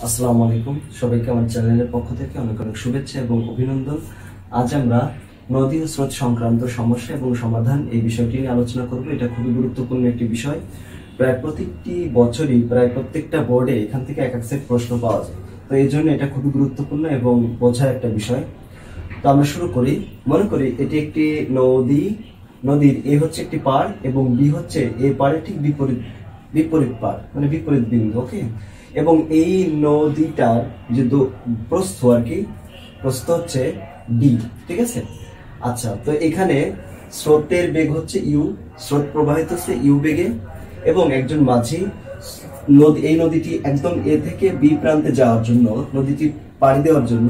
আসসালামু আলাইকুম সবাইকে আমার চ্যানেলের পক্ষ থেকে অনেক অনেক শুভেচ্ছা এবং অভিনন্দন। আজ আমরা নদী ও স্রোত সংক্রান্ত সমস্যা এবং সমাধান এই বিষয়টি নিয়ে আলোচনা করব। এটা খুবই গুরুত্বপূর্ণ একটি বিষয়। প্রায় প্রত্যেকটি বছরই প্রায় প্রত্যেকটা বোর্ডে এখান থেকে এক এক সেট প্রশ্ন পাওয়া যায়। তো এই জন্য এটা খুবই গুরুত্বপূর্ণ এবং বোঝার একটা বিষয়। তো আমরা শুরু করি। মনে করি এটি একটি নদীর এ হচ্ছে একটি পাড় এবং বি হচ্ছে এ পাড়ের ঠিক বিপরীত পাড়, মানে বিপরীত বিন্দু। ওকে, এবং এই নদীটার যে প্রস্থ আর কি, প্রস্থ হচ্ছে ডি। ঠিক আছে। আচ্ছা, তো এখানে স্রোতের বেগ হচ্ছে ইউ, স্রোত প্রবাহিত হচ্ছে ইউ বেগে, এবং একজন মাঝি এই নদীটি একদম এ থেকে বি প্রান্তে যাওয়ার জন্য, নদীটি পাড়ি দেওয়ার জন্য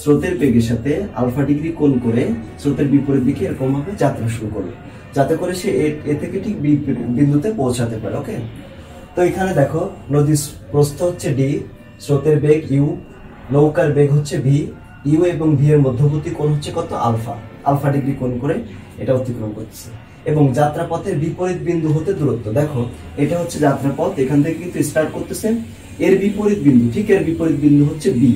স্রোতের বেগের সাথে আলফা ডিগ্রি কোণ করে স্রোতের বিপরীত দিকে এরকম ভাবে যাত্রা শুরু করবে, যাতে করে সে এ থেকে ঠিক বি বিন্দুতে পৌঁছাতে পারে। ওকে, তো এখানে দেখো নদীর প্রস্থ হচ্ছে ডি, স্রোতের বেগ ইউ, নৌকার বেগ হচ্ছে ভি, ইউ এবং ভি এর মধ্যবর্তী কোণ হচ্ছে কত, আলফা। আলফা ডিগ্রি কোণ করে এটা অতিক্রম করতেছে। এবং যাত্রাপথের বিপরীত বিন্দু হতে দূরত্ব দেখো, এটা হচ্ছে যাত্রাপথ, এখান থেকে কিন্তু স্টার্ট করতেছে। এর বিপরীত বিন্দু, ঠিক এর বিপরীত বিন্দু হচ্ছে বি।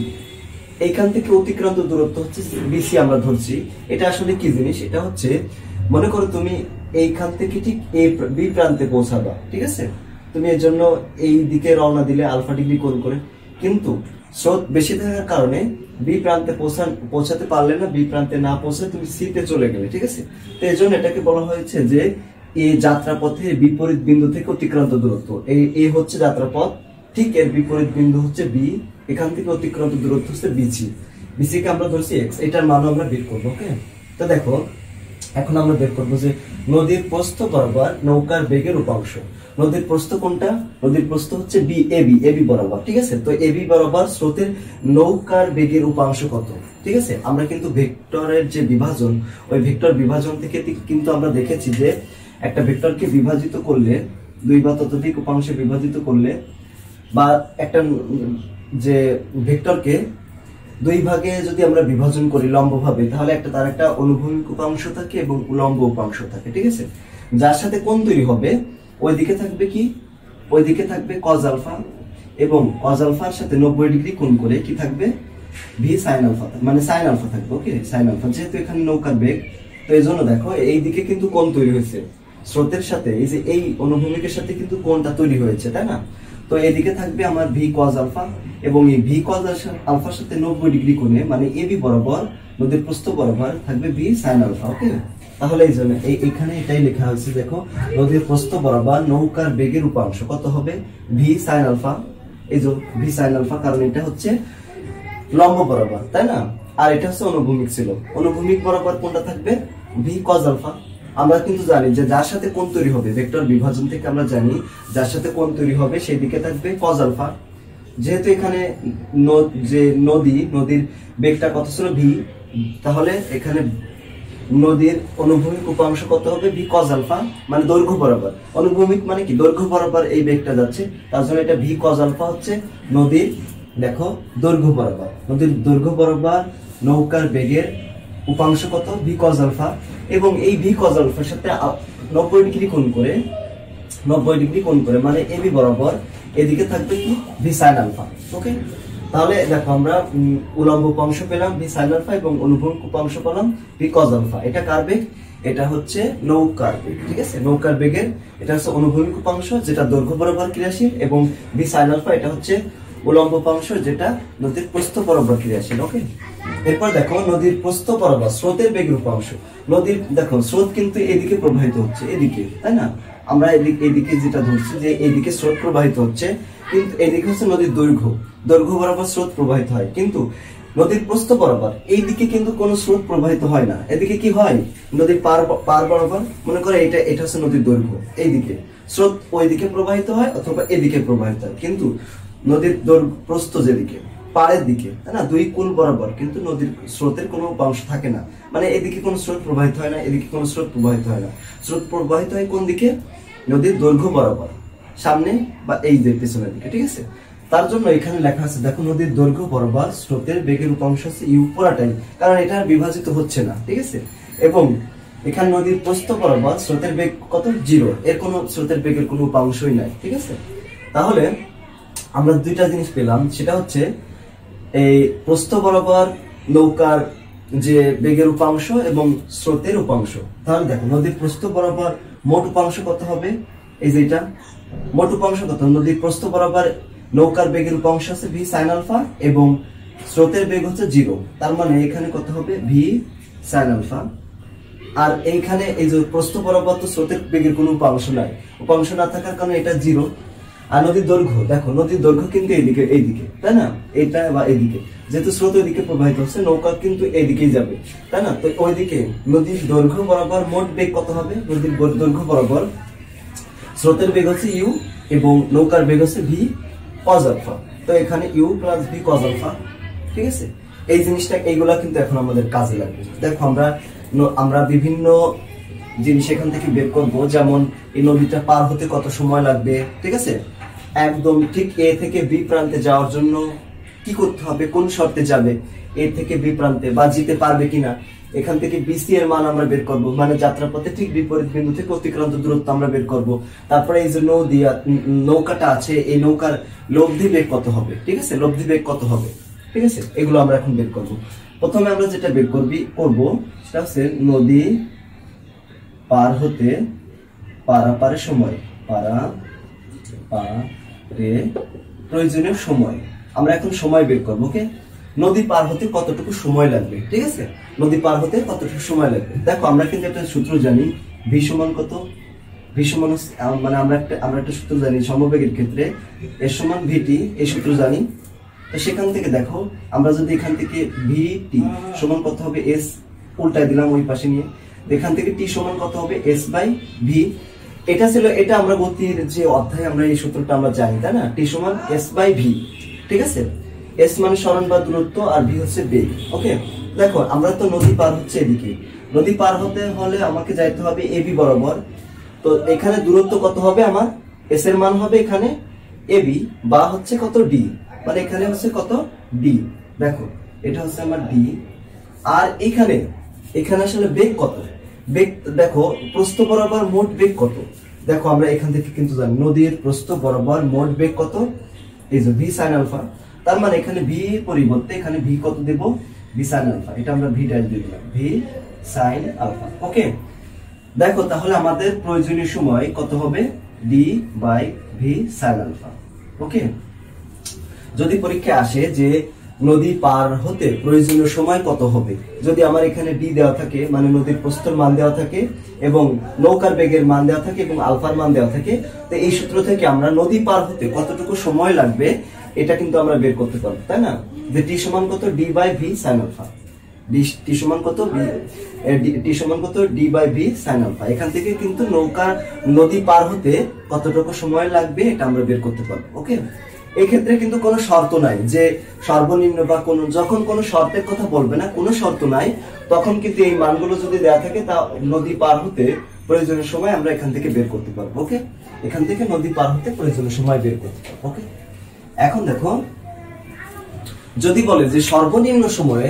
এইখান থেকে অতিক্রান্ত দূরত্ব হচ্ছে বিসি আমরা ধরছি। এটা আসলে কি জিনিস, এটা হচ্ছে মনে করো তুমি এইখান থেকে ঠিক বি প্রান্তে পৌঁছাবা। ঠিক আছে, তুমি এর জন্য এই দিকে রওনা দিলে আলফা ডিগ্রি কোণ করে, কিন্তু স্রোত বেশি থাকার কারণে বি প্রান্তে পৌঁছাতে পারলে না, বি প্রান্তে না পৌঁছে তুমি সি তে চলে গেলে। ঠিক আছে, তো এই জন্য এটাকে বলা হয়েছে যে এই যাত্রাপথে বিপরীত বিন্দু থেকে অতিক্রান্ত দূরত্ব। এই হচ্ছে যাত্রাপথ, ঠিক এর বিপরীত বিন্দু হচ্ছে বি, এখান থেকে অতিক্রান্ত দূরত্ব হচ্ছে বিসি। বিসি কে আমরা ধরছি এক্স, এটার মান আমরা বের করবো। ওকে, তো দেখো এখন আমরা বের করবো যে নদীর প্রস্থ বরাবর নৌকার বেগের উপাংশ। নদীর প্রস্থ কোনটা, নদীর প্রস্থ হচ্ছে বি, এবি বরাবর। ঠিক আছে, তো এবি বরাবর স্রোতের নৌকার বেগের উপাংশ কত। ঠিক আছে, আমরা কিন্তু ভেক্টরের যে বিভাজন, ওই ভেক্টর বিভাজন থেকে কিন্তু আমরা দেখেছি যে একটা ভেক্টরকে বিভাজিত করলে, দুই বা ততোধিক উপাংশে বিভাজিত করলে, বা একটা যে ভেক্টরকে দুই ভাগে যদি আমরা বিভাজন করি লম্বভাবে, তাহলে তার একটা অনুভূমিক উপাংশ থাকে এবং উলম্ব উপাংশ থাকে। ঠিক আছে, যার সাথে কোণ তৈরি হবে ওইদিকে থাকবে কি, ওইদিকে থাকবে কজ আলফা, এবং কজ আলফার সাথে 90 ডিগ্রি কোণ করে কি থাকবে, ভি সাইন আলফা, মানে সাইন আলফা থাকবে। ওকে, সাইন আলফা, যেহেতু এখানে নৌকার বেগ, তো এই জন্য দেখো এই দিকে কিন্তু কোণ তৈরি হয়েছে স্রোতের সাথে, এই যে এই অনুভূমিকের সাথে কিন্তু কোণটা তৈরি হয়েছে, তাই না। তো এদিকে থাকবে আমার ভি কজ আলফা, এবং এই ভি কজ আলফার সাথে 90 ডিগ্রি কোণে, মানে এবি বরাবর নদীর প্রস্থ বরাবর থাকবে ভি সাইন আলফা। ওকে, তাহলে এই জন্য এখানে এটাই লেখা হয়েছে, দেখো নদীর প্রস্থ বরাবর নৌকার বেগের উপাংশ কত হবে, ভি সাইন আলফা। এই যে ভি সাইন আলফা, কারণ এটা হচ্ছে লম্ব বরাবর, তাই না, আর এটা হচ্ছে অনুভূমিক ছিল। অনুভূমিক বরাবর কোনটা থাকবে, ভি কজ আলফা। আমরা কিন্তু জানি যে যার সাথে কোণ তৈরি হবে, ভেক্টর বিভাজন থেকে আমরা জানি যার সাথে কোণ তৈরি হবে সেই দিকে থাকবে কজ আলফা। যেহেতু এখানে নদীর বেগটা কত ছিল, ভি, তাহলে এখানে নদীর অনুভূমিক উপাংশ কত হবে, ভি কজ আলফা, মানে দৈর্ঘ্য বরাবর। অনুভূমিক মানে কি, দৈর্ঘ্য বরাবর এই বেগটা যাচ্ছে, তার জন্য এটা ভি কজ আলফা হচ্ছে নদীর, দেখো দৈর্ঘ্য বরাবর, নদীর দৈর্ঘ্য বরাবর নৌকার বেগের উপাংশ কত, ভি কজ আলফা। এবং এই ভি কজ আলফার সাথে 90 ডিগ্রি কোণ করে, মানে এবি বরাবর এদিকে থাকবে কি, ভি সাইন আলফা। ওকে, তাহলে দেখো আমরা উলম্ব উপাংশ পেলাম ভি সাইন আলফা এবং অনুভূমিক উপাংশ পেলাম ভি কজ আলফা। এটা কার বেগ, এটা হচ্ছে নৌকার বেগ। ঠিক আছে, নৌকার বেগের এটা হচ্ছে অনুভূমিক উপাংশ, যেটা দৈর্ঘ্য বরাবর ক্রিয়াশীল, এবং ভি সাইন আলফা এটা হচ্ছে উলম্ব উপাংশ, যেটা নদীর প্রস্থ বরাবর ক্রিয়াশীল। ওকে, এরপর দেখো নদীর প্রস্থ বরাবর স্রোতের বেগের উপাংশ। নদীর দেখো স্রোত কিন্তু এদিকে প্রবাহিত হচ্ছে, এদিকে, তাই না, আমরা এদিকে যেটা ধরছি যে এদিকে স্রোত প্রবাহিত হচ্ছে, কিন্তু এদিকে হচ্ছে নদীর দৈর্ঘ্য বরাবর স্রোত প্রবাহিত হয়, কিন্তু নদীর প্রস্থ বরাবর এইদিকে কিন্তু কোনো স্রোত প্রবাহিত হয় না। এদিকে কি হয়, নদীর পার বরাবর, মনে করে এটা হচ্ছে নদীর দৈর্ঘ্য, এইদিকে স্রোত ওইদিকে প্রবাহিত হয় অথবা এদিকে প্রবাহিত হয়, কিন্তু নদীর প্রস্থ যেদিকে পাড়ের দিকে, তাই না, দুই কুল বরাবর কিন্তু নদীর স্রোতের কোনো উপাংশ থাকে না, মানে এদিকে কোনো স্রোত প্রবাহিত হয় না, এদিকে কোনো স্রোত প্রবাহিত হয় না। স্রোত প্রবাহিত হয় কোন দিকে, নদীর দৈর্ঘ্য বরাবর, সামনে বা এই যে পেছনের দিকে। ঠিক আছে, তার জন্য এখানে লেখা আছে, দেখো নদীর দৈর্ঘ্য বরাবর স্রোতের বেগের উপাংশ হচ্ছে ইউ পুরাটাই, কারণ এটা বিভাজিত হচ্ছে না। ঠিক আছে, এবং এখানে নদীর প্রস্থ বরাবর স্রোতের বেগ কত, 0, এর কোনো স্রোতের বেগের কোনো উপাংশই নাই। ঠিক আছে, তাহলে আমরা দুইটা জিনিস পেলাম, সেটা হচ্ছে এই প্রস্থ বরাবর নৌকার যে বেগের উপাংশ এবং স্রোতের উপাংশ। তাহলে দেখো নদীর প্রস্থ বরাবর মোট উপাংশ কত হবে, এই যেটা মোট উপাংশ কত, নদীর প্রস্থ বরাবর নৌকার বেগের উপাংশ আছে ভি সাইন আলফা এবং স্রোতের বেগ হচ্ছে 0, তার মানে এখানে কত হবে ভি সাইন আলফা। আর এইখানে এই যে প্রস্থ বরাবর তো স্রোতের বেগের কোনো উপাংশ নাই, উপাংশ না থাকার কারণে এটা 0। আর নদীর দৈর্ঘ্য, দেখো নদীর দৈর্ঘ্য কিন্তু এইদিকে তাই না, এটা বা এইদিকে, যেহেতু স্রোত ওইদিকে প্রবাহিত হচ্ছে নৌকা কিন্তু এইদিকেই যাবে তাই না। তো ওইদিকে নদীর দৈর্ঘ্য বরাবর মোট বেগ কত হবে, নদীর দৈর্ঘ্য বরাবর স্রোতের বেগ হচ্ছে ইউ এবং নৌকার বেগ হচ্ছে ভি কজ আলফা। তো এখানে u plus v cos alpha, ঠিক আছে। এই জিনিসটা এইগুলা কিন্তু এখন আমাদের কাজে লাগবে। দেখো আমরা বিভিন্ন জিনিস এখান থেকে বের করবো, যেমন এই নদীটা পার হতে কত সময় লাগবে, ঠিক আছে। একদম ঠিক এ থেকে বি প্রান্তে যাওয়ার জন্য কি করতে হবে, কোন শর্তে যাবে এ থেকে বি প্রান্তে, বা যেতে পারবে কিনা। এখান থেকে বিসি এর মান আমরা বের করব, মানে যাত্রাপথে ঠিক বিপরীত বিন্দু থেকে অতিক্রান্ত দূরত্ব আমরা বের করব। তারপরে এই যে নৌকাটা আছে, এই নৌকার লব্ধি বেগ কত হবে, ঠিক আছে, লব্ধি বেগ কত হবে, ঠিক আছে। এগুলো আমরা এখন বের করব। প্রথমে আমরা যেটা বের করব সেটা হচ্ছে নদী পার হতে পারাপারের সময়, প্রয়োজনীয় সময়। আমরা এখন সময় বের করবো, ওকে। নদী পার হতে কতটুকু সময় লাগবে, ঠিক আছে, নদী পার হতে কতটুকু সময় লাগবে। দেখো আমরা কিন্তু একটা সূত্র জানি, ভি সমান কত, ভি সমান মানে আমরা একটা সূত্র জানি সমবেগের ক্ষেত্রে, এর সমান ভিটি, এই সূত্র জানি। তো সেখান থেকে দেখো আমরা যদি এখান থেকে ভিটি সমান কত হবে, এস উল্টায় দিলাম ওই পাশে নিয়ে, এখান থেকে টি সমান কত হবে, এস বাই ভি। এটা ছিল, এটা আমরা গতির যে অধ্যায় আমরা এই সূত্রটা আমরা জানি তাই না, টি সমান এস বাই ভি, ঠিক আছে। এস মানে সরণ বা দূরত্ব আর ভি হচ্ছে বেগ, ওকে। দেখো আমরা তো নদী পার হচ্ছে এদিকে, নদী পার হতে হলে আমাকে যাইতে হবে এবি বরাবর। তো এখানে দূরত্ব কত হবে, আমার এস এর মান হবে এখানে এবি বা হচ্ছে কত ডি, মানে এখানে হচ্ছে কত ডি। দেখো এটা হচ্ছে আমার ডি, আর এখানে আসলে বেগ কত, বেগ দেখো প্রস্থ বরাবর মোট বেগ কত। দেখো আমরা এখান থেকে কিন্তু জানি নদীর প্রস্থ বরাবর মোট বেগ কত, এই যে ভি সাইন আলফা। তার মানে এখানে ভি পরিবর্তে এখানে ভি কত দেব, ভি সাইন আলফা, এটা আমরা ভি ড্যাশ দিয়ে দিলাম, ভি সাইন আলফা, ওকে। দেখো তাহলে আমাদের প্রয়োজনীয় সময় কত হবে, d by v sine alpha, okay. যদি পরীক্ষায় আসে যে নদী পার হতে প্রয়োজনীয় সময় কত হবে, যদি আমার এখানে ডি দেওয়া থাকে, মানে নদীর প্রস্থের মান দেওয়া থাকে এবং নৌকার বেগের মান দেওয়া থাকে এবং আলফার মান দেওয়া থাকে, তো এই সূত্র থেকে আমরা নদী পার হতে কতটুকু সময় লাগবে এটা কিন্তু আমরা বের করতে পারবো, তাই না। যে টি সমান কত, d by v sine alpha, t সমান কত, টি সমান কত, d by v sine alpha. এখান থেকে কিন্তু নদী পার হতে কতটুকু সময় লাগবে এটা আমরা বের করতে পারবো, ওকে। এই ক্ষেত্রে কিন্তু কোনো শর্ত নাই যে সর্বনিম্ন বা যখন কোনো শর্তের কথা বলবে না, কোনো শর্ত নাই, তখন কিন্তু এই মানগুলো যদি দেওয়া থাকে তা নদী পার হতে প্রয়োজনীয় সময় আমরা এখান থেকে বের করতে পারবো, ওকে। এখান থেকে নদী পার হতে প্রয়োজনীয় সময় বের করতে পারবো, ওকে। এখন দেখো যদি বলে যে সর্বনিম্ন সময়ে,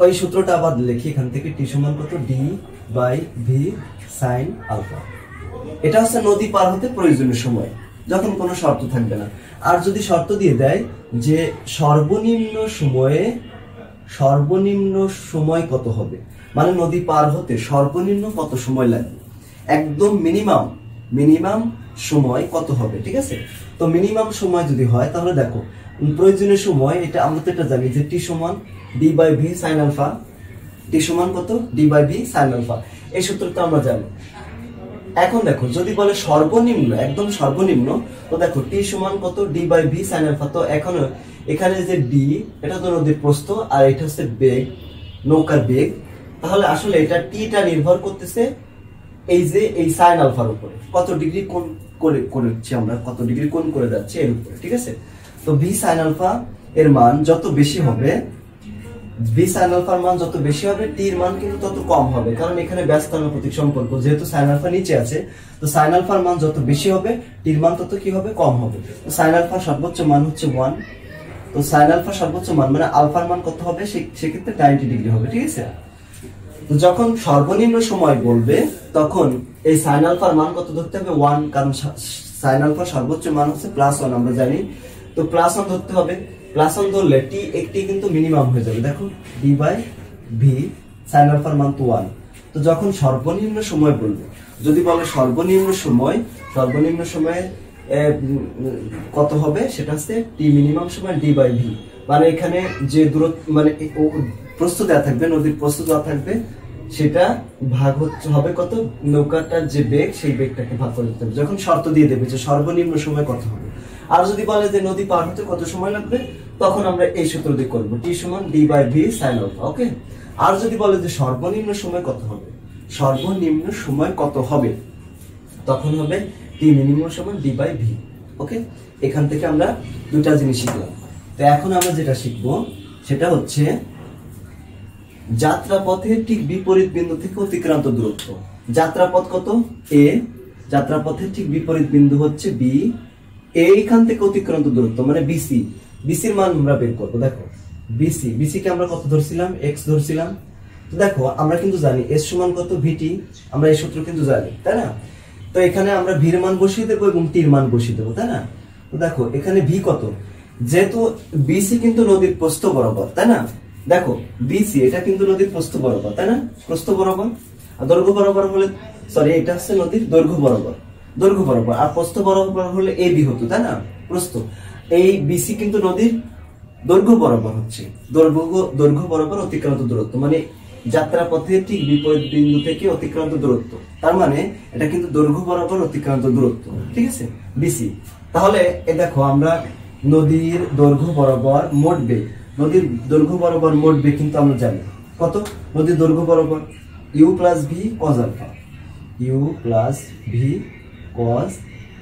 ওই সূত্রটা আবার লিখি এখান থেকে, টি সমান কত, d by v sine alpha. এটা হচ্ছে নদী পার হতে প্রয়োজনীয় সময়, যখন কোনো শর্ত থাকবে না। আর যদি শর্ত দিয়ে দেয় যে সর্বনিম্ন সময় কত হবে, মানে নদী পার হতে সর্বনিম্ন কত সময় লাগবে, একদম মিনিমাম সময় কত হবে, ঠিক আছে। তো মিনিমাম সময় যদি হয় তাহলে দেখো প্রয়োজনীয় সময়, এটা আমরা তো এটা জানি যে টি সমান d by v sine alpha, t সমান কত, d by v sine alpha, এই সূত্রটা আমরা জানি। এখন দেখো যদি বলে সর্বনিম্ন, একদম সর্বনিম্ন, তো দেখো টি সমান কত, d by v sine alpha. তো এখন এখানে যে ডি, এটা তো নদীর প্রস্থ আর এটা হচ্ছে বেগ, নৌকার বেগ। তাহলে আসলে এটা টিটা নির্ভর করতেছে এই যে এই সাইন আলফার উপরে, কত ডিগ্রি কোণ করেছি আমরা, কত ডিগ্রি কোণ করে যাচ্ছে এর উপরে, ঠিক আছে। তো ভি সাইন আলফা এর মান যত বেশি হবে, ভি সাইন আলফার মান যত বেশি হবে, টি এর মান কিন্তু তত কম হবে, কারণ এখানে ব্যস্তানুপাতিক সম্পর্ক, যেহেতু সাইন আলফা নিচে আছে, তো সাইন আলফার মান যত বেশি হবে টি এর মান তত কি হবে, কম হবে। তো সাইন আলফার সর্বোচ্চ মান হচ্ছে 1, তো সাইন আলফা সর্বোচ্চ মান মানে আলফার মান কত হবে, সেক্ষেত্রে 90 ডিগ্রি হবে, ঠিক আছে। তো যখন সর্বনিম্ন সময় বলবে তখন এই সাইন আলফার মান কত ধরতে হবে, 1, কারণ সাইন আলফার সর্বোচ্চ মান হচ্ছে +1 আমরা জানি। তো প্লাস ওয়ান ধরতে হবে, প্লাস ওয়ান ধরলে টি একটি কিন্তু মিনিমাম হয়ে যাবে। দেখো ডি বাই ভি সাইন আলফার মান তো 1। তো যখন সর্বনিম্ন সময় বলবো, যদি বলে সর্বনিম্ন সময় কত হবে, সেটা হচ্ছে টি মিনিমাম সময় ডি বাই ভি। মানে এখানে যে দূরত্ব মানে প্রস্থ দেওয়া থাকবে, নদীর প্রস্থ দেওয়া থাকবে, সেটা ভাগ হবে কত, নৌকাটার যে বেগ সেই বেগটাকে ভাগ করে দিতে হবে যখন শর্ত দিয়ে দেবে যে সর্বনিম্ন সময় কত হবে। আর যদি বলে যে নদী পার হতে কত সময় লাগবে, তখন আমরা এই সূত্র দিয়ে করবো, টি সমান d by v sine alpha. Okay. আর যদি বলে যে সর্বনিম্ন সময় কত হবে, তখন হবে টি মিনিমাম সমান ডি বাই ভি। ওকে। এখান থেকে আমরা দুটা জিনিস শিখলাম। তো এখন আমরা যেটা শিখবো সেটা হচ্ছে যাত্রাপথের ঠিক বিপরীত বিন্দু থেকে অতিক্রান্ত দূরত্ব। যাত্রাপথ কত এ, যাত্রাপথের ঠিক বিপরীত বিন্দু হচ্ছে বি, এইখান থেকে অতিক্রান্ত দূরত্ব মানে বিসি, বিসির মান আমরা বের করবো। দেখো বিসি কে আমরা কত ধরছিলাম, এক্স ধরছিলাম। তো দেখো আমরা কিন্তু জানি এস সমান কত ভিটি, আমরা এই সূত্র কিন্তু জানি, তাই না? তো এখানে আমরা ভির মান বসিয়ে দেবো এবং টির মান বসিয়ে দেবো, তাই না? তো দেখো এখানে ভি কত, যেহেতু বিসি কিন্তু নদীর প্রস্থ বরাবর, তাই না? দেখো বিসি এটা কিন্তু নদীর প্রস্থ বরাবর, তাই না? প্রস্থ বরাবর আর দৈর্ঘ্য বরাবর হলে, সরি এটা হচ্ছে নদীর দৈর্ঘ্য বরাবর, আর প্রস্থ বরাবর হলে এ বি হতো, তাই না? প্রস্থ, এই বিসি কিন্তু নদীর দৈর্ঘ্য বরাবর হচ্ছে, দৈর্ঘ্য বরাবর অতিক্রান্ত দূরত্ব, মানে যাত্রাপথের ঠিক বিপরীত বিন্দু থেকে অতিক্রান্ত দূরত্ব, তার মানে এটা কিন্তু দৈর্ঘ্য বরাবর অতিক্রান্ত দূরত্ব, ঠিক আছে, বিসি। তাহলে এ দেখো আমরা নদীর দৈর্ঘ্য বরাবর মোট বেগ, কিন্তু আমরা জানি কত, নদীর দৈর্ঘ্য বরাবর u plus v cos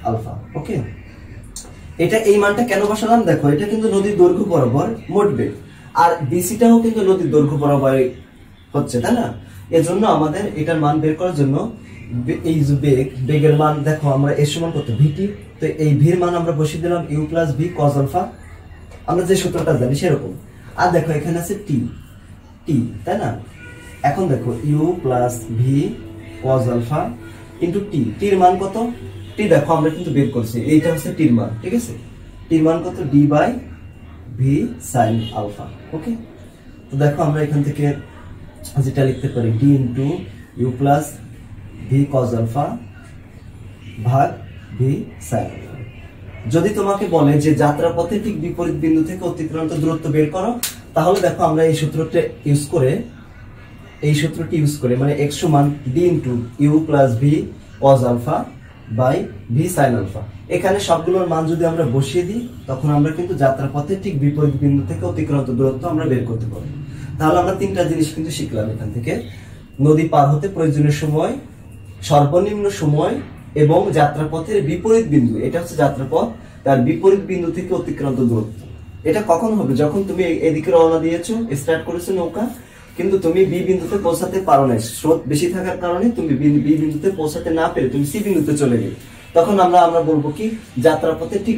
alpha, okay. এটা এই মানটা কেন বসালাম, দেখো এটা কিন্তু নদীর দৈর্ঘ্য বরাবর মোট বেগ, আর বিসিটাও কিন্তু নদীর দৈর্ঘ্য বরাবর হচ্ছে, তাই না? এজন্য আমাদের এটার মান বের করার জন্য এই যে বেগের মান, দেখো আমরা এর সমান কত ভিটি, তো এই ভির মান আমরা বসিয়ে দিলাম u plus v cos alpha, আমরা যে সূত্রটা জানি সেরকম। আর দেখো এখানে আছে টি, তাই না? এখন দেখো u plus v cos alpha into টির মান কত, টি দেখো আমরা কিন্তু বের করছি, এইটা হচ্ছে টির মান, ঠিক আছে? টির মান কত, d by v sine alpha, okay. তো দেখো আমরা এখান থেকে যেটা লিখতে পারি d into u plus v cos alpha ভাগ ভি সাইন আলফা। যদি তোমাকে বলে যে যাত্রাপথে ঠিক বিপরীত বিন্দু থেকে অতিক্রান্ত দূরত্ব বের করো, তাহলে দেখো আমরা এই সূত্রটি ইউজ করে মানে এক্স সমান d into u plus v cos alpha by v sine alpha, এখানে সবগুলোর মান যদি আমরা বসিয়ে দিই, তখন আমরা কিন্তু যাত্রাপথে ঠিক বিপরীত বিন্দু থেকে অতিক্রান্ত দূরত্ব আমরা বের করতে পারবো। তাহলে আমরা তিনটা জিনিস কিন্তু শিখলাম এখান থেকে, নদী পার হতে প্রয়োজনীয় সময়, সর্বনিম্ন সময় এবং যাত্রাপথের বিপরীত বিন্দু, এটা হচ্ছে যাত্রাপথ, তার বিপরীত বিন্দু থেকে অতিক্রান্ত দূরত্ব। এটা কখন হবে, যখন তুমি এদিকে রওনা দিয়েছো, স্টার্ট করেছো নৌকা, কিন্তু তুমি বি বিন্দুতে পৌঁছাতে পারো না, স্রোত বেশি থাকার কারণে তুমি বি বিন্দুতে পৌঁছাতে না পেরে তুমি সি বিন্দুতে চলে গেলে, তখন আমরা বলবো কি, যাত্রাপথে ঠিক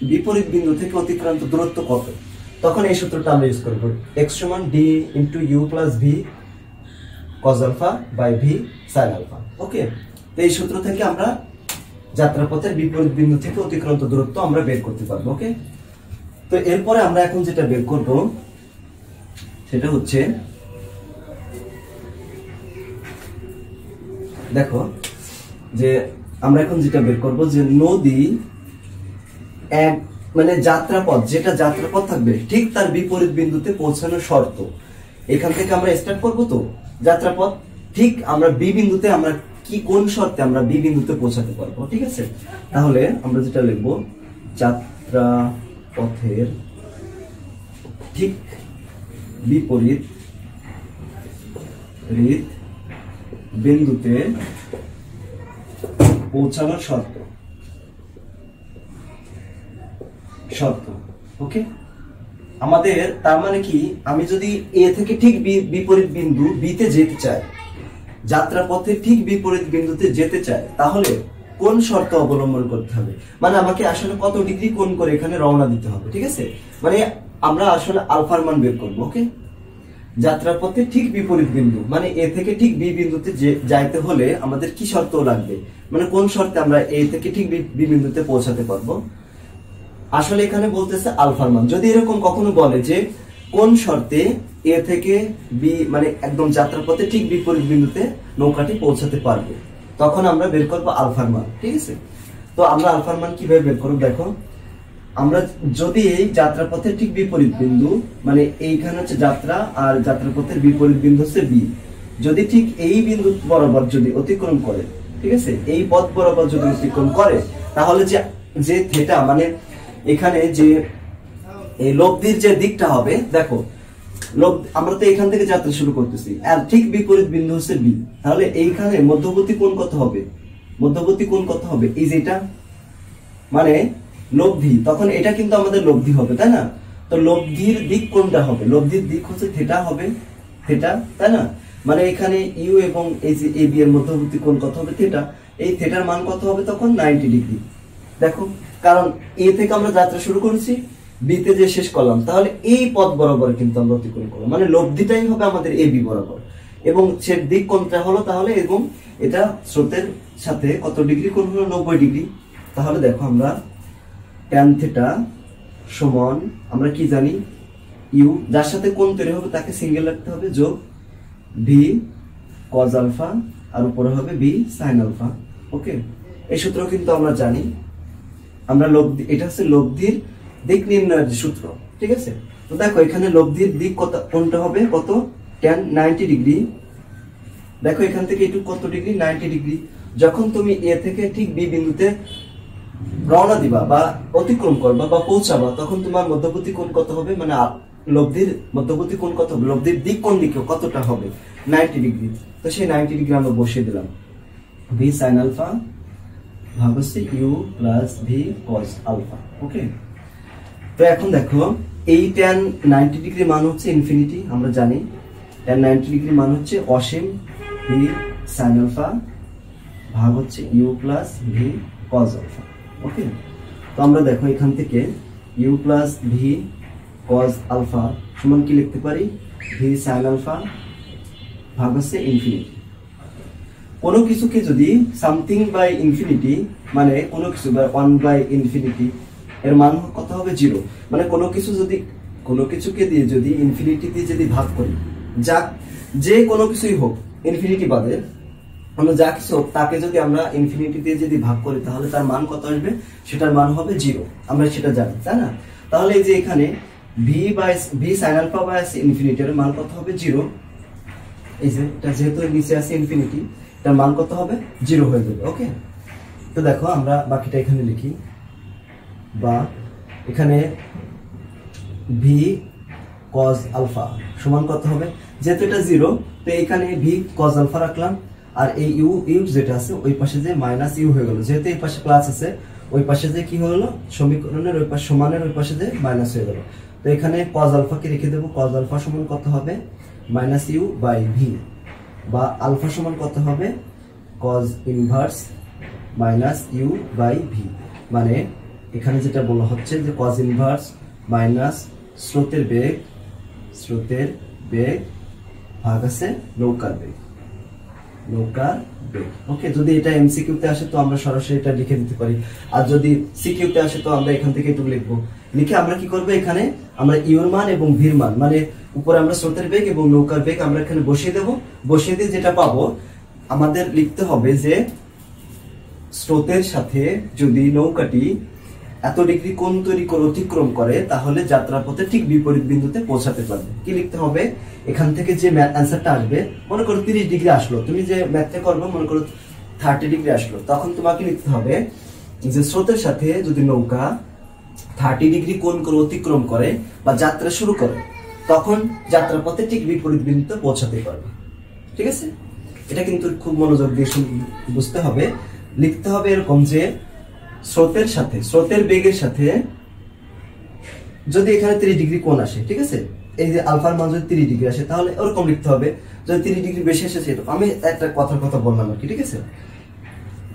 বিপরীত বিন্দু থেকে অতিক্রান্ত দূরত্ব কত, তখন এই সূত্রটা আমরা ইউজ করবো, এক্স সমান d into u plus v cos alpha by v sine alpha, okay. তো এই সূত্র থেকে আমরা যাত্রাপথের বিপরীত বিন্দু থেকে অতিক্রান্ত দূরত্ব আমরা বের করতে পারবো, ওকে। তো এরপরে আমরা এখন যেটা বের করব সেটা হচ্ছে, দেখো যে আমরা এখন যেটা বের করব যে নদী এক মানে যাত্রাপথ, যেটা যাত্রাপথ থাকবে ঠিক তার বিপরীত বিন্দুতে পৌঁছানোর শর্ত, এখান থেকে আমরা স্টার্ট করব। তো যাত্রাপথ ঠিক আমরা বি বিন্দুতে, আমরা কোন শর্তে আমরা বি বিন্দুতে পৌঁছাতে পারবো, ঠিক আছে? তাহলে আমরা যেটা লিখব, যাত্রাপথের ঠিক বিপরীত বিন্দুতে পৌঁছানোর শর্ত, ওকে। আমাদের তার মানে কি, আমি যদি এ থেকে ঠিক বিপরীত বিন্দু বিতে যেতে চাই, যাত্রাপথে ঠিক বিপরীত বিন্দুতে যেতে চাই, তাহলে কোন শর্ত অবলম্বন করতে হবে, মানে আমাকে আসলে কত ডিগ্রি কোণ করে এখানে রওনা দিতে হবে, ঠিক আছে? মানে আমরা আসলে আলফার মান বের করবো, ওকে। যাত্রাপথে ঠিক বিপরীত বিন্দু মানে এ থেকে ঠিক বি বিন্দুতে যাইতে হলে আমাদের কি শর্ত লাগবে, মানে কোন শর্তে আমরা এ থেকে ঠিক বি বিন্দুতে পৌঁছাতে পারবো, আসলে এখানে বলতেছে আলফার মান। যদি এরকম কখনো বলে যে কোন শর্তে এ থেকে বি মানে একদম যাত্রাপথে ঠিক বিপরীত বিন্দুতে নৌকাটি পৌঁছাতে পারবে, তখন আমরা বের করবো আলফার মান। ঠিক আছে, তো আমরা আলফার মান কিভাবে বের করবো দেখো, আমরা যদি এই যাত্রাপথের ঠিক বিপরীত বিন্দু মানে এইখানে হচ্ছে যাত্রা আর যাত্রাপথের বিপরীত বিন্দু হচ্ছে বি, যদি ঠিক এই বিন্দু বরাবর যদি অতিক্রম করে, ঠিক আছে, এই পথ বরাবর যদি অতিক্রম করে, তাহলে যে থিটা মানে এখানে যে এই লব্ধির যে দিকটা হবে, দেখো আমরা তো এখান থেকে যাত্রা শুরু করতেছি আর ঠিক বিপরীত বিন্দু হচ্ছে বি, তাহলে এইখানে মধ্যবর্তী কোণ কত হবে? মধ্যবর্তী কোণ কত হবে? এই যেটা মানে লব্ধি, তখন এটা কিন্তু আমাদের লব্ধি হবে, তাই না? তো লব্ধির দিক কোনটা হবে? লব্ধির দিক হচ্ছে থিটা হবে, থিটা, তাই না? মানে এখানে ইউ এবং এই যে এ বি এর মধ্যবর্তী কোণ কত হবে? থিটা। এই থিটার মান কত হবে তখন? 90 ডিগ্রি। দেখো, কারণ এ থেকে আমরা যাত্রা শুরু করেছি, বি তে যে শেষ করলাম, তাহলে এই পথ বরাবর কিন্তু আমরা অতিক্রম করলাম, মানে লব্ধিটাই হবে আমাদের এ বি বরাবর, এবং সে দিক কোনটা হলো তাহলে, এবং এটা স্রোতের সাথে কত ডিগ্রি কোণ হলো? 90 ডিগ্রি। তাহলে দেখো আমরা ট্যান থিটা সমান আমরা কি জানি? ইউ, যার সাথে কোণ তৈরি হবে তাকে সিঙ্গেল রাখতে হবে, যোগ ভি কজ আলফা, আর উপরে হবে বি সাইন আলফা। ওকে, এই সূত্র কিন্তু আমরা জানি। আমরা লব্ধি, এটা হচ্ছে লব্ধির দিক নির্ণয়ের সূত্র। ঠিক আছে, তো দেখো এখানে লব্ধির দিক কত, কোনটা হবে? কত? Tan 90 degree. দেখো এখান থেকে একটু কত ডিগ্রি? 90 ডিগ্রি। যখন তুমি এ থেকে ঠিক বি বিন্দুতে রওনা দিবা বা অতিক্রম করবা বা পৌঁছাবা, তখন তোমার মধ্যবর্তী কোণ কত হবে? মানে লব্ধির মধ্যবর্তী কোণ কত হবে? লব্ধির দিক কোন দিকে কতটা হবে? 90 ডিগ্রি। তো সেই 90 ডিগ্রি আমরা বসিয়ে দিলাম, ভি সাইন আলফা ভাগ হচ্ছে u plus v cos alpha. Okay, তো এখন দেখো এই ট্যান 90 ডিগ্রি মান হচ্ছে ইনফিনিটি, আমরা জানি ট্যান 90 ডিগ্রি মান হচ্ছে অসীম, ভি সাইন আলফা ভাগ হচ্ছে u plus v cos alpha. Okay, তো আমরা দেখো এখান থেকে u plus v cos alpha সমান কি লিখতে পারি? ভি সাইন আলফা ভাগ হচ্ছে ইনফিনিটি। কোনো কিছুকে যদি সামথিং বাই ইনফিনিটি মানে কোনো কিছু বা 1 বাই ইনফিনিটি এর মান কত হবে? 0। মানে কোনো কিছু যদি কোনো কিছুকে দিয়ে যদি ইনফিনিটি দিয়ে যদি ভাগ করি, যা যে কোনো কিছুই হোক ইনফিনিটি বাদে আমরা যা কিছু হোক তাকে যদি আমরা ইনফিনিটি দিয়ে যদি ভাগ করি, তাহলে তার মান কত আসবে? সেটার মান হবে 0, আমরা সেটা জানি, তাই না? তাহলে এই যে এখানে v sine alpha by infinity এর মান কত হবে? 0। এই যে এটা যেহেতু নিচে আছে ইনফিনিটি, তার মান কত হবে? 0 হয়ে যাবে। ওকে, তো দেখো আমরা বাকিটা এখানে লিখি, বা এখানে ভি কজ আলফা সমান কত হবে? যেহেতু এটা 0, তো এখানে ভি কজ আলফা রাখলাম, আর এই ইউ ইউ যেটা আছে ওই পাশে যে মাইনাস ইউ হয়ে গেল, যেহেতু এই পাশে প্লাস আছে ওই পাশে যে কি হলো? সমীকরণের ওই পাশে সমানের ওই পাশে যে মাইনাস হয়ে গেল। তো এখানে কজ আলফাকে রেখে দেবো, কজ আলফা সমান কত হবে? মাইনাস ইউ বাই ভি, বা আলফা সমান কত হবে? Cos inverse minus u by v. মানে এখানে যেটা বলা হচ্ছে যে কজ ইনভার্স মাইনাস স্রোতের বেগ ভাগ আছে নৌকার বেগ, নৌকার বেগ। ওকে, যদি এটা এমসিকিউ তে আসে তো আমরা সরাসরি এটা লিখে দিতে পারি, আর যদি সিকিউ তে আসে তো আমরা এখান থেকে একটু লিখবো। লিখে আমরা কি করবো? এখানে আমরা ইউর মান এবং ভির মান মানে উপরে আমরা স্রোতের বেগ এবং নৌকার বেগ আমরা এখানে বসিয়ে দেবো। বসিয়ে দিয়ে যেটা পাবো আমাদের লিখতে হবে যে স্রোতের সাথে যদি নৌকাটি এত ডিগ্রি কোণ তৈরি করে অতিক্রম করে, তাহলে যাত্রাপথে ঠিক বিপরীত বিন্দুতে পৌঁছাতে পারবে। কি লিখতে হবে? এখান থেকে যে অ্যান্সারটা আসবে, মনে করো 30 ডিগ্রি আসলো, তুমি যে ম্যাথটা করবে মনে করো 30 ডিগ্রি আসলো, তখন তোমাকে লিখতে হবে যে স্রোতের সাথে যদি নৌকা 30 ডিগ্রি কোণ করে অতিক্রম করে বা যাত্রা শুরু করে, তখন যাত্রাপথে ঠিক বিপরীত বিন্দুতে পৌঁছাতে পারবে। ঠিক আছে, এটা কিন্তু খুব মনোযোগ দিয়ে বুঝতে হবে। লিখতে হবে এরকম যে স্রোতের বেগের সাথে যদি এখানে 30 ডিগ্রি কোণ আসে, ঠিক আছে, এই যে আলফার মান যদি 30 ডিগ্রি আসে, তাহলে ওরকম লিখতে হবে। যদি 30 ডিগ্রি বেশি আসে সেটা আমি একটা কথা বললাম আর কি, ঠিক আছে।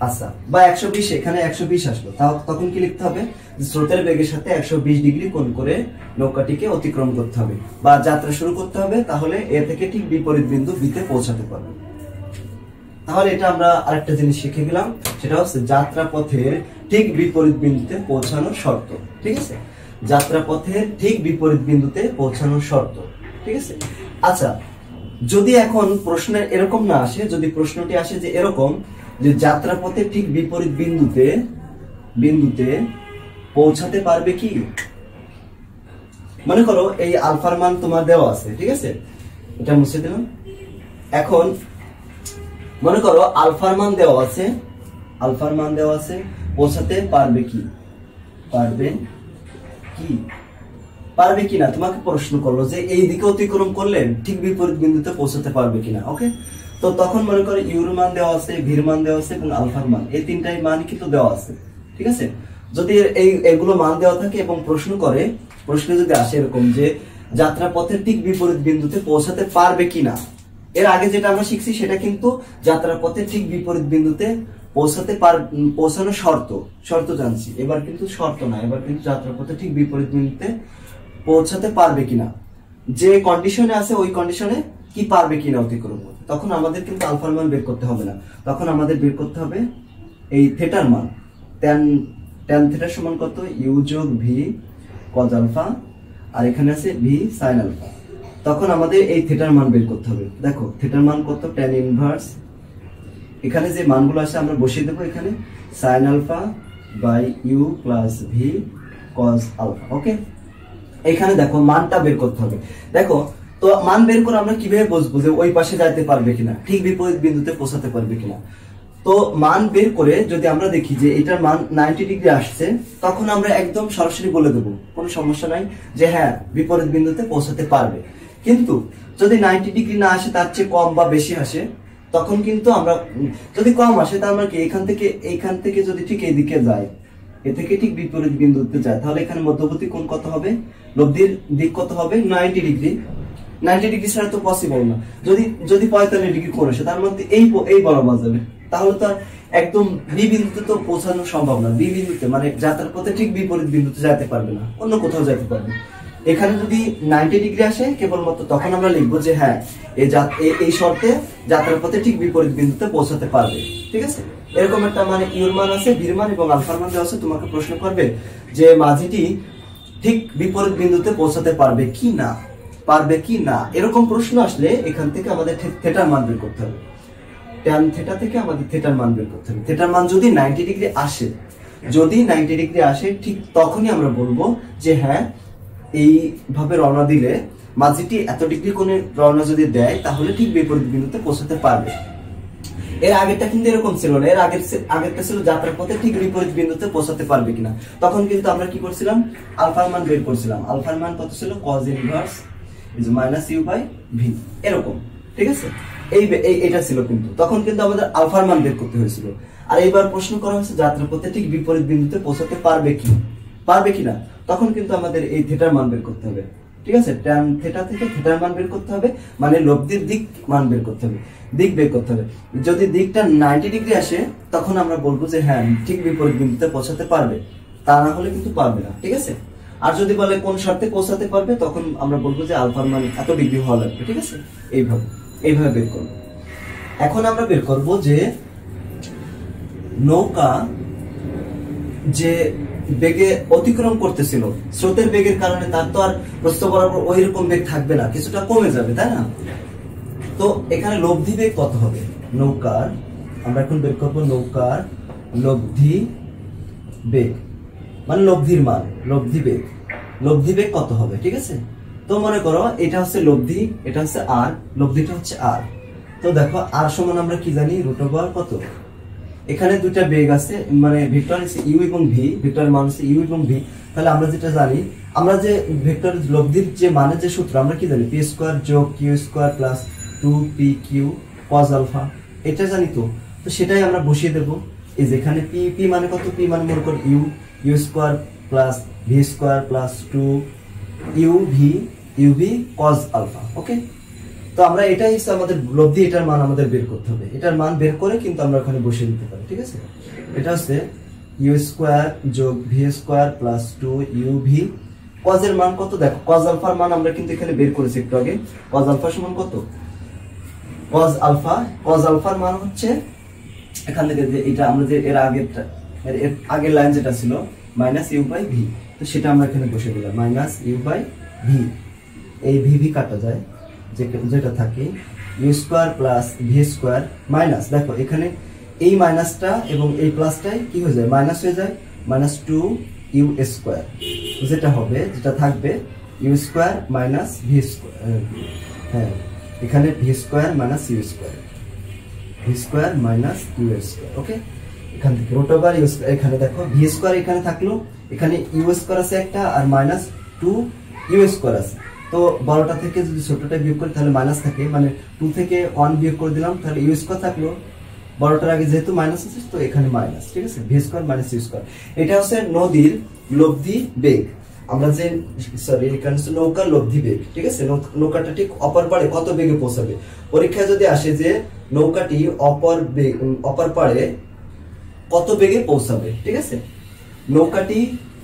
আচ্ছা, বা 120, এখানে 120 আসলো, তখন কি লিখতে হবে? স্রোতের বেগের সাথে 120 ডিগ্রি কোণ করে নৌকাটিকে অতিক্রম করতে হবে বা যাত্রা শুরু করতে হবে, তাহলে এ থেকে ঠিক বিপরীত বিন্দু বিতে পৌঁছাতে পারবে। তাহলে এটা আমরা আরেকটা জিনিস শিখে গেলাম, সেটা হচ্ছে যাত্রাপথের ঠিক বিপরীত বিন্দুতে পৌঁছানোর শর্ত। ঠিক আছে, যাত্রাপথের ঠিক বিপরীত বিন্দুতে পৌঁছানোর শর্ত। ঠিক আছে, আচ্ছা যদি এখন প্রশ্নে এরকম না আসে, যদি প্রশ্নটি আসে যে এরকম যে যাত্রাপথের ঠিক বিপরীত বিন্দুতে পৌঁছাতে পারবে কি? মনে করো এই আলফার মান তোমার দেওয়া আছে, ঠিক আছে, এটা মুছে দিলাম। এখন মনে করো আলফার মান দেওয়া আছে, পৌঁছাতে পারবে কি? পারবে কিনা তোমাকে প্রশ্ন করলো যে এই দিকে অতিক্রম করলে ঠিক বিপরীত বিন্দুতে পৌঁছাতে পারবে কিনা। ওকে, তো তখন মনে করো ইউর মান দেওয়া আছে, ভির মান দেওয়া আছে এবং আলফার মান, এই তিনটাই মান কিন্তু দেওয়া আছে। ঠিক আছে, যদি এগুলো মান দেওয়া থাকে এবং প্রশ্নে যদি আসে এরকম যে যাত্রাপথের ঠিক বিপরীত বিন্দুতে পৌঁছাতে পারবে কিনা, এর আগে যেটা আমরা শিখছি সেটা কিন্তু যাত্রাপথের ঠিক বিপরীত বিন্দুতে পৌঁছানোর শর্ত জানছি। এবার কিন্তু শর্ত না, এবার কিন্তু যাত্রাপথে ঠিক বিপরীত বিন্দুতে পৌঁছাতে পারবে কিনা, যে কন্ডিশনে আছে ওই কন্ডিশনে কি পারবে কিনা অতিক্রম করতে। তখন আমাদের কিন্তু আলফার মান বের করতে হবে না, তখন আমাদের বের করতে হবে এই থেটার মান। ট্যান থেটা সমান কত? ইউ যোগ ভি কজ আলফা, আর এখানে আছে ভি সাইন আলফা। তখন আমাদের এই থেটার মান বের করতে হবে। দেখো থেটার মান কত? ট্যান ইনভার্স, এখানে যে মানগুলো আছে আমরা বসিয়ে দেবো এখানে, sine alpha by u plus v cos alpha. Okay, এখানে দেখো মানটা বের করতে হবে। দেখো তো মান বের করে আমরা কিভাবে বুঝবো যে ওই পাশে যাইতে পারবে কিনা, ঠিক বিপরীত বিন্দুতে পৌঁছাতে পারবে কিনা? তো মান বের করে যদি আমরা দেখি যে এটার মান 90 ডিগ্রি আসছে, তখন আমরা একদম সরাসরি বলে দেবো, কোনো সমস্যা নাই, যে হ্যাঁ বিপরীত বিন্দুতে পৌঁছাতে পারবে। কিন্তু যদি 90 ডিগ্রি না আসে, তার চেয়ে কম বা বেশি আসে, তখন কিন্তু আমরা, যদি কম আসে তার মানে কি এইখান থেকে যদি ঠিক এইদিকে যায়, এ থেকে ঠিক বিপরীত বিন্দুতে যায়, তাহলে এখানে মধ্যবর্তী কোণ কত হবে? লব্ধির দিক কত হবে? 90 ডিগ্রি। 90 ডিগ্রি ছাড়া তো পসিবল না। যদি 45 ডিগ্রি কোণ আসে, তার মধ্যে এই বরাবর যাবে, তাহলে তো একদম বি বিন্দুতে তো পৌঁছানো সম্ভব না। বি বিন্দুতে মানে যাত্রার পথে ঠিক বিপরীত বিন্দুতে যেতে পারবে না, অন্য কোথাও যেতে পারবে। এখানে যদি 90 ডিগ্রি আসে কেবলমাত্র, তখন আমরা লিখবো যে হ্যাঁ এই শর্তে যাত্রার পথে ঠিক বিপরীত বিন্দুতে পৌঁছাতে পারবে। ঠিক আছে, এরকম একটা মানে ইউর মান আছে, ভির মান এবং আলফার মান দেওয়া আছে। তোমাকে প্রশ্ন করবে যে মাঝিটি ঠিক বিপরীত বিন্দুতে পৌঁছাতে পারবে কি না, এরকম প্রশ্ন আসলে এখান থেকে আমাদের থেটার মান বের করতে হবে। ট্যান থেটা থেকে আমাদের থেটার মান বের করতে হবে। থেটার মান যদি 90 ডিগ্রি আসে, ঠিক তখনই আমরা বলবো যে হ্যাঁ এইভাবে রওনা দিলে মাঝিটি এত ডিগ্রি কোণে রওনা যদি দেয়, তাহলে ঠিক বিপরীত বিন্দুতে পৌঁছাতে পারবে। এর আগেরটা কিন্তু এরকম ছিল না, আগেরটা ছিল যাত্রার পথে ঠিক বিপরীত বিন্দুতে পৌঁছাতে পারবে কিনা। তখন কিন্তু আমরা কি করছিলাম? আলফার মান বের করছিলাম। আলফার মান কত ছিল? Cos inverse minus u by v, এরকম। ঠিক আছে, এটা ছিল, কিন্তু তখন কিন্তু আমাদের আলফার মান বের করতে হয়েছিল। আর এইবার প্রশ্ন করা হচ্ছে যাত্রাপথে ঠিক বিপরীত বিন্দুতে পৌঁছাতে পারবে কিনা, তখন কিন্তু আমাদের এই থেটার মান বের করতে হবে। ঠিক আছে, ট্যান থেটা থেকে থেটার মান বের করতে হবে, মানে লব্ধির দিক মান বের করতে হবে, দিক বের করতে হবে। যদি দিকটা 90 ডিগ্রি আসে, তখন আমরা বলবো যে হ্যাঁ ঠিক বিপরীত বিন্দুতে পৌঁছাতে পারবে, তা না হলে কিন্তু পারবে না। ঠিক আছে, আর যদি বলে কোন শর্তে পৌঁছাতে পারবে, তখন আমরা বলবো যে আলফার মান এত ডিগ্রি হওয়া লাগবে। ঠিক আছে, এইভাবে বের করবো। এখন আমরা বের করবো যে নৌকা যে বেগে অতিক্রম করতেছিল, স্রোতের বেগের কারণে তার তো আর প্রস্থ বরাবর ওই রকম বেগ থাকবে না, কিছুটা কমে যাবে, তাই না? তো এখানে লব্ধি বেগ কত হবে নৌকার? আমরা এখন বের করবো নৌকার লব্ধি বেগ, মানে লব্ধির মান, লব্ধি বেগ কত হবে? ঠিক আছে, তো মনে করো এটা হচ্ছে লব্ধি, এটা হচ্ছে আর, লব্ধিটা হচ্ছে আর। তো দেখো আর সমান আমরা কি জানি? রুট ওভার কত? এখানে দুইটা বেগ আছে, মানে ভেক্টর আছে ইউ এবং ভি, ভেক্টরের মান আছে ইউ এবং ভি। তাহলে আমরা যেটা জানি, আমরা যে ভেক্টর লব্ধির যে মানের যে সূত্র, আমরা কি জানি? পি স্কয়ার যোগ q square plus 2pq cos alpha, এটা জানি। তো সেটাই আমরা বসিয়ে দেব। এই যেখানে পি মানে কত? পি মানে মনে কর u square plus v square plus 2uv cos alpha. Okay, তো আমরা এটাই হচ্ছে আমাদের লব্ধি, এটার মান আমাদের বের করতে হবে। এটার মান বের করে কিন্তু আমরা ওখানে বসিয়ে দিতে পারি। ঠিক আছে, এটা হচ্ছে ইউ স্কয়ার যোগ V square plus 2uv cos এর মান কত? দেখো cos আলফার মান আমরা কিন্তু এখানে বের করেছি একটু আগে। cos আলফা সমান কত? কজ আলফা, কজ আলফার মান হচ্ছে এখান থেকে যে এটা আমরা যে এর আগের লাইন যেটা ছিল মাইনাস ইউ বাই ভি, তো সেটা আমরা এখানে বসে দিলাম মাইনাস ইউ বাই ভি। এই ভি ভি কাটা যায়, যেটা থাকে u square plus v square minus, দেখো এখানে এই মাইনাসটা এবং এই প্লাসটাই কি হয়ে যায়, মাইনাস হয়ে যায়, মাইনাস 2 ইউ স্কোয়ার, যেটা হবে যেটা থাকবে u square minus v square, হ্যাঁ এখানে v square minus u square, v square minus u square. Okay, এখান থেকে রুট ওভার ইউ স্কোয়ার, এখানে দেখো ভি স্কোয়ার এখানে থাকলো, এখানে ইউ স্কোয়ার আছে একটা আর মাইনাস 2 ইউ স্কোয়ার আছে। তো বড়টা থেকে যদি ছোটটা বিয়োগ করি তাহলে মাইনাস থাকে, মানে 2 থেকে 1 বিয়োগ করে দিলাম, তাহলে ইউ স্কোয়ার থাকলো, বড়টার আগে যেহেতু মাইনাস আছে তো এখানে মাইনাস, ঠিক আছে, v square minus u square. এটা হচ্ছে নদীর লব্ধি বেগ, আমরা যে সরি এখানে নৌকার লব্ধি বেগ, ঠিক আছে, নৌকাটা ঠিক অপর পাড়ে কত বেগে পৌঁছাবে। পরীক্ষায় যদি আসে যে নৌকাটি অপর পাড়ে কত বেগে পৌঁছাবে, ঠিক আছে, নৌকাটি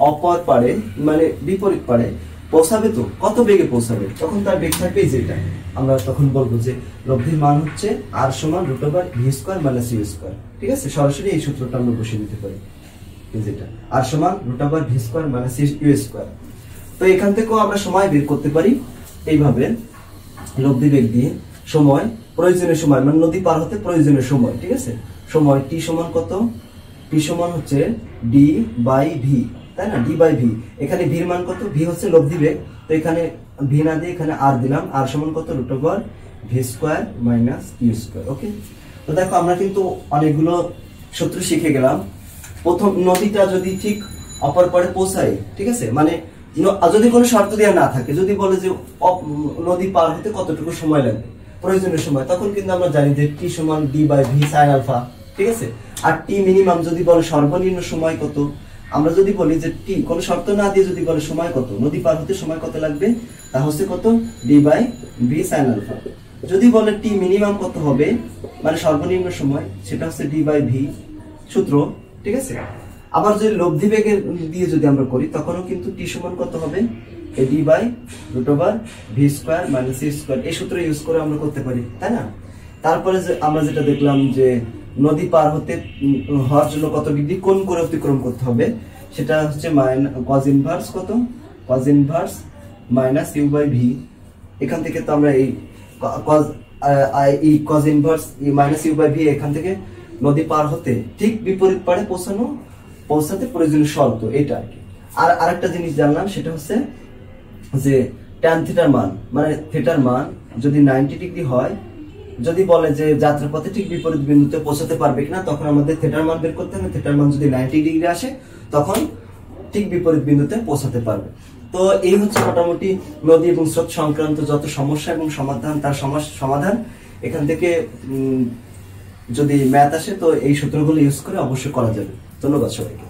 অপর পাড়ে মানে বিপরীত পাড়ে পৌঁছাবে, তো কত বেগে পৌঁছাবে, তখন তার বেগ থাকবে যেটা আমরা তখন বলবো যে লব্ধির মান হচ্ছে আর সমান root over v square minus u square, ঠিক আছে, সরাসরি এই সূত্রটা আমরা বসিয়ে দিতে পারি, যেটা আর সমান root over v square minus u square. তো এখান থেকেও আমরা সময় বের করতে পারি এইভাবে, লব্ধি বেগ দিয়ে সময়, প্রয়োজনীয় সময় মানে নদী পার হতে প্রয়োজনীয় সময়, ঠিক আছে, সময় টি সমান কত, টি সমান হচ্ছে ডি বাই ভি, তাই না, ডি বাই ভি। এখানে ভির মান কত, ভি হচ্ছে লব্ধি বেগ, তো এখানে ভি না দিয়ে এখানে আর দিলাম, আর সমান কত root over v square minus u square. Okay, তো দেখো আমরা কিন্তু অনেকগুলো সূত্র শিখে গেলাম। প্রথম নদীটা যদি ঠিক অপর পাড়ে পৌঁছায়, ঠিক আছে, মানে যদি কোনো শর্ত দেওয়া না থাকে, যদি বলে যে নদী পার হতে কতটুকু সময় লাগবে প্রয়োজনীয় সময়, তখন কিন্তু আমরা জানি যে টি সমান d by v sine alpha, ঠিক আছে। আর টি মিনিমাম যদি বলে সর্বনিম্ন সময় কত, আমরা যদি বলি যে টি কোনো শর্ত না দিয়ে যদি বলে সময় কত, নদী পার হতে সময় কত লাগবে, তা হচ্ছে কত d by v sine alpha. যদি বলে টি মিনিমাম কত হবে মানে সর্বনিম্ন সময়, সেটা হচ্ছে ডি বাই ভি সূত্র, ঠিক আছে। আবার যদি লব্ধি বেগের দিয়ে যদি আমরা করি তখনও কিন্তু টি সমান কত হবে, d by root over v square minus u square, এই সূত্র ইউজ করে আমরা করতে পারি, তাই না। তারপরে যে আমরা যেটা দেখলাম যে নদী পার হতে হওয়ার জন্য কত ডিগ্রি কোণ করে অতিক্রম করতে হবে, সেটা হচ্ছে কজ ইনভার্স কত, cos inverse minus u by v. এখান থেকে তো আমরা এই cos inverse minus u by v এখান থেকে নদী পার হতে ঠিক বিপরীত পাড়ে পৌঁছাতে প্রয়োজনীয় শর্ত, এটা আর কি। আর আরেকটা জিনিস জানলাম, সেটা হচ্ছে যে ট্যান থিটার মান, মানে থিটার মান যদি 90 ডিগ্রি হয়, যদি বলে যে যাত্রাপথে ঠিক বিপরীত বিন্দুতে পৌঁছাতে পারবে কিনা, তখন আমাদের থিটার মান বের করতে হবে। থিটার মান যদি 90 ডিগ্রি আসে তখন ঠিক বিপরীত বিন্দুতে পৌঁছাতে পারবে। তো এই হচ্ছে মোটামুটি নদী এবং স্রোত সংক্রান্ত যত সমস্যা এবং সমাধান, তার সমাধান এখান থেকে যদি ম্যাথ আসে তো এই সূত্রগুলো ইউজ করে অবশ্যই করা যাবে। ধন্যবাদ সবাইকে।